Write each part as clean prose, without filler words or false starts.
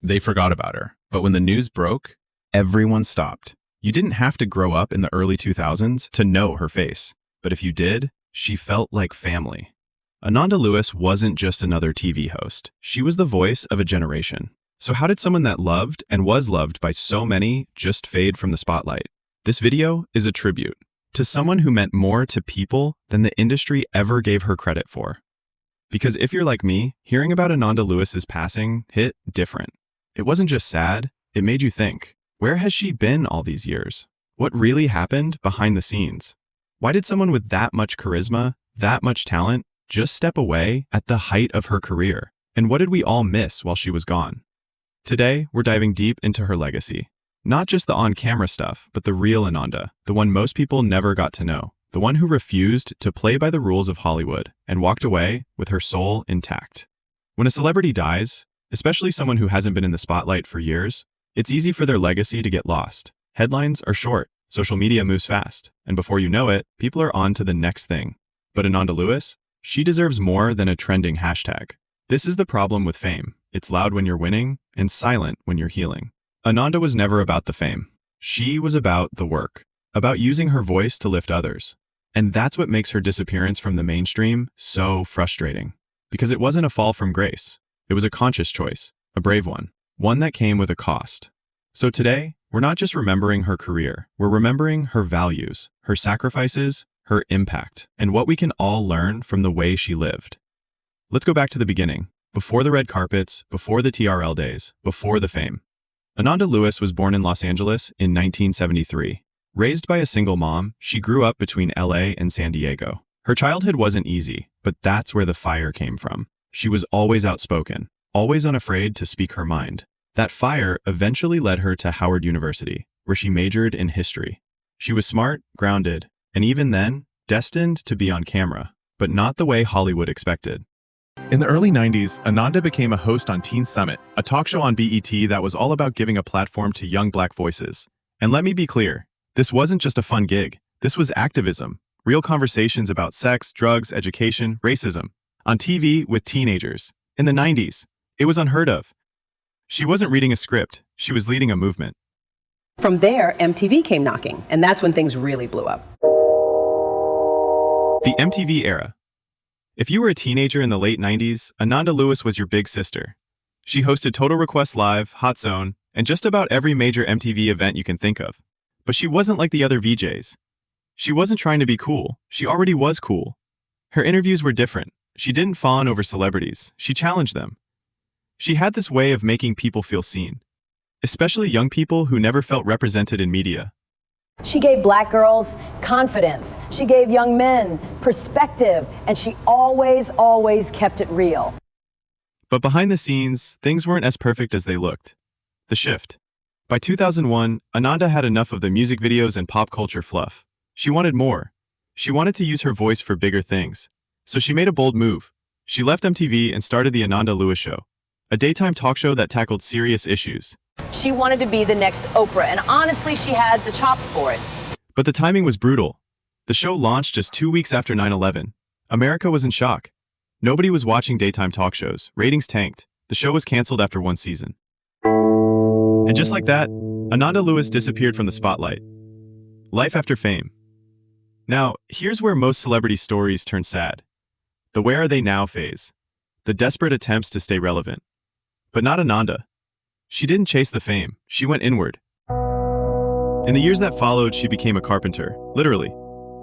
They forgot about her. But when the news broke, everyone stopped. You didn't have to grow up in the early 2000s to know her face. But if you did, she felt like family. Ananda Lewis wasn't just another TV host. She was the voice of a generation. So how did someone that loved and was loved by so many just fade from the spotlight? This video is a tribute to someone who meant more to people than the industry ever gave her credit for. Because if you're like me, hearing about Ananda Lewis's passing hit different. It wasn't just sad, it made you think, where has she been all these years? What really happened behind the scenes? Why did someone with that much charisma, that much talent, just step away at the height of her career? And what did we all miss while she was gone? Today, we're diving deep into her legacy. Not just the on-camera stuff, but the real Ananda, the one most people never got to know, the one who refused to play by the rules of Hollywood and walked away with her soul intact. When a celebrity dies, especially someone who hasn't been in the spotlight for years, it's easy for their legacy to get lost. Headlines are short, social media moves fast, and before you know it, people are on to the next thing. But Ananda Lewis, she deserves more than a trending hashtag. This is the problem with fame. It's loud when you're winning and silent when you're healing. Ananda was never about the fame. She was about the work, about using her voice to lift others. And that's what makes her disappearance from the mainstream so frustrating. Because it wasn't a fall from grace. It was a conscious choice, a brave one that came with a cost. So today, we're not just remembering her career, we're remembering her values, her sacrifices, her impact, and what we can all learn from the way she lived. Let's go back to the beginning, before the red carpets, before the TRL days, before the fame. Ananda Lewis was born in Los Angeles in 1973. Raised by a single mom, she grew up between LA and San Diego. Her childhood wasn't easy, but that's where the fire came from. She was always outspoken, always unafraid to speak her mind. That fire eventually led her to Howard University, where she majored in history. She was smart, grounded, and even then, destined to be on camera, but not the way Hollywood expected. In the early 90s, Ananda became a host on Teen Summit, a talk show on BET that was all about giving a platform to young Black voices. And let me be clear, this wasn't just a fun gig. This was activism, real conversations about sex, drugs, education, racism. On TV with teenagers. In the 90s, it was unheard of. She wasn't reading a script, she was leading a movement. From there, MTV came knocking, and that's when things really blew up. The MTV era. If you were a teenager in the late 90s, Ananda Lewis was your big sister. She hosted Total Request Live, Hot Zone, and just about every major MTV event you can think of. But she wasn't like the other VJs. She wasn't trying to be cool, she already was cool. Her interviews were different. She didn't fawn over celebrities, she challenged them. She had this way of making people feel seen, especially young people who never felt represented in media. She gave Black girls confidence. She gave young men perspective, and she always kept it real. But behind the scenes, things weren't as perfect as they looked. The shift. By 2001, Ananda had enough of the music videos and pop culture fluff. She wanted more. She wanted to use her voice for bigger things. So she made a bold move. She left MTV and started the Ananda Lewis Show, a daytime talk show that tackled serious issues. She wanted to be the next Oprah, and honestly, she had the chops for it. But the timing was brutal. The show launched just 2 weeks after 9/11. America was in shock. Nobody was watching daytime talk shows. Ratings tanked. The show was canceled after one season. And just like that, Ananda Lewis disappeared from the spotlight. Life after fame. Now, here's where most celebrity stories turn sad. The where are they now phase. The desperate attempts to stay relevant. But not Ananda. She didn't chase the fame, she went inward. In the years that followed, she became a carpenter, literally.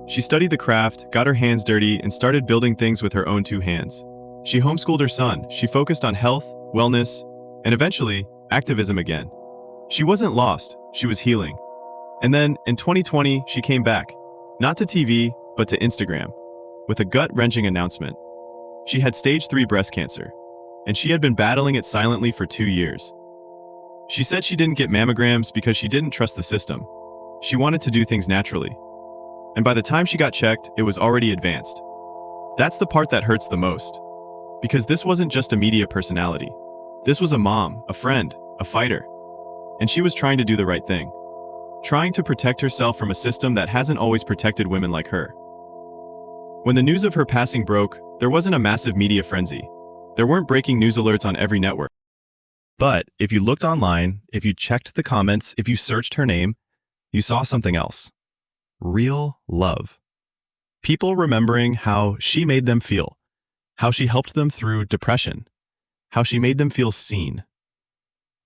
She studied the craft, got her hands dirty, and started building things with her own two hands. She homeschooled her son, she focused on health, wellness, and eventually, activism again. She wasn't lost, she was healing. And then, in 2020, she came back. Not to TV, but to Instagram, with a gut-wrenching announcement. She had stage 3 breast cancer, and she had been battling it silently for 2 years. She said she didn't get mammograms because she didn't trust the system. She wanted to do things naturally. And by the time she got checked, it was already advanced. That's the part that hurts the most. Because this wasn't just a media personality. This was a mom, a friend, a fighter. And she was trying to do the right thing. Trying to protect herself from a system that hasn't always protected women like her. When the news of her passing broke, there wasn't a massive media frenzy. There weren't breaking news alerts on every network. But if you looked online, if you checked the comments, if you searched her name, you saw something else. Real love. People remembering how she made them feel, how she helped them through depression, how she made them feel seen.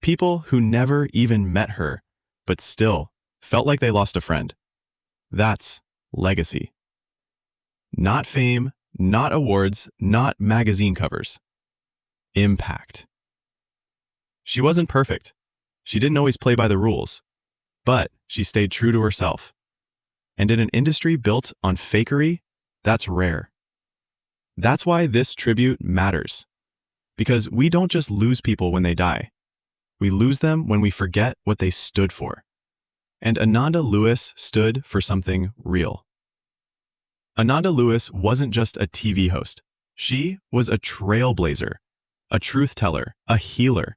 People who never even met her, but still felt like they lost a friend. That's legacy. Not fame, not awards, not magazine covers. Impact. She wasn't perfect. She didn't always play by the rules, but she stayed true to herself. And in an industry built on fakery, that's rare. That's why this tribute matters. Because we don't just lose people when they die. We lose them when we forget what they stood for. And Ananda Lewis stood for something real. Ananda Lewis wasn't just a TV host. She was a trailblazer, a truth teller, a healer.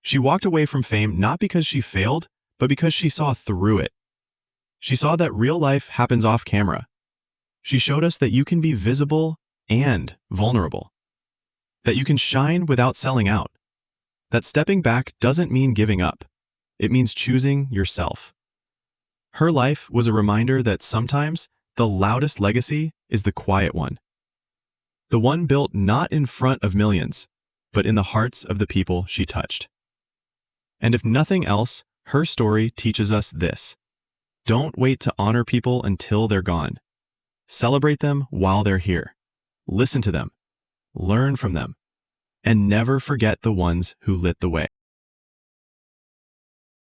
She walked away from fame not because she failed, but because she saw through it. She saw that real life happens off camera. She showed us that you can be visible and vulnerable. That you can shine without selling out. That stepping back doesn't mean giving up. It means choosing yourself. Her life was a reminder that sometimes the loudest legacy is the quiet one. The one built not in front of millions, but in the hearts of the people she touched. And if nothing else, her story teaches us this. Don't wait to honor people until they're gone. Celebrate them while they're here. Listen to them. Learn from them. And never forget the ones who lit the way.